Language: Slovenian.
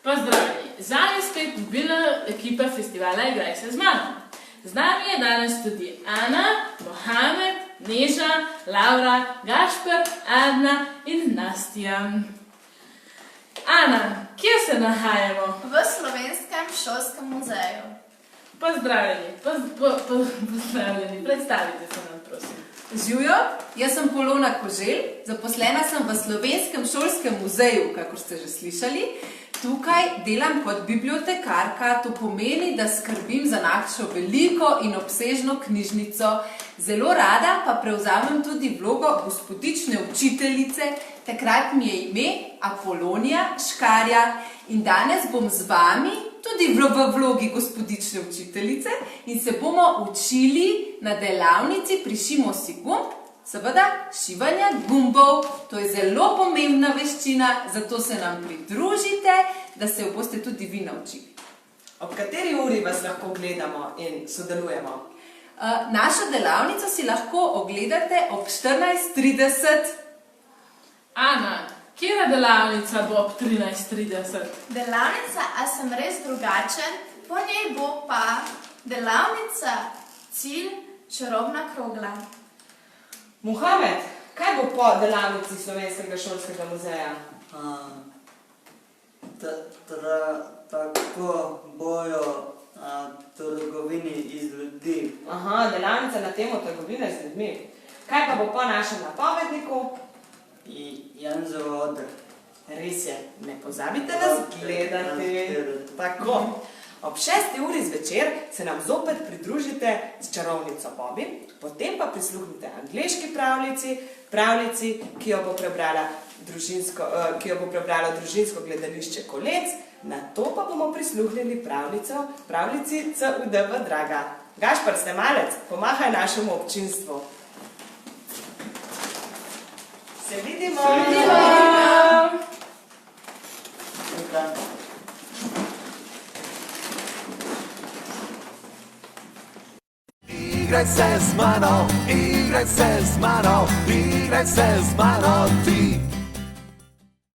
Pozdravljeni, zame spet mobilna ekipa festivala Igraj se z mano. Z nami je danes tudi Ana, Mohamed, Neža, Laura, Gašper, Adna in Nastja. Ana, kje se nahajamo? V Slovenskem šolskem muzeju. Pozdravljeni, pozdravljeni, predstavite se nam, prosim. Živjo, jaz sem Polona Koželj, zaposlena sem v Slovenskem šolskem muzeju, kakor ste že slišali. Tukaj delam kot bibliotekarka, to pomeni, da skrbim za našo veliko in obsežno knjižnico. Zelo rada pa prevzamem tudi vlogo gospodične učiteljice, takrat mi je ime Apolonija Škarja in danes bom z vami tudi v vlogi gospodične učiteljice in se bomo učili na delavnici Prišimo si gumb, seveda šivanja gumbov. To je zelo pomembna veščina, zato se nam pridružite, da se jo boste tudi vi naučili. Ob kateri uri vas lahko gledamo in sodelujemo? Našo delavnico si lahko ogledate ob 14:30. Ana, katera delavnica bo ob 13:30? Delavnica A sem res drugačen, po njej bo pa delavnica Cilj čarobna krogla. Mohamed, kaj bo po delavnici Slovenskega šolskega muzeja? Tako bojo trgovini iz ljudi. Aha, delavnica na temo trgovine z ljudmi. Kaj pa bo po našem napovedniku? Janzov oder. Res je, ne pozabite nas gledati. Tako. Ob 6. uri zvečer se nam zopet pridružite s čarovnico Bobby, potem pa prisluhnite angleški pravljici, ki jo bo prebralo družinsko gledališče Kolec, nato pa bomo prisluhnili pravljici C.U.D.V. Draga. Gašper, snemalec, pomahaj našemu občinstvu. Se vidimo! Igraj se z mano, igraj se z mano, igraj se z mano ti.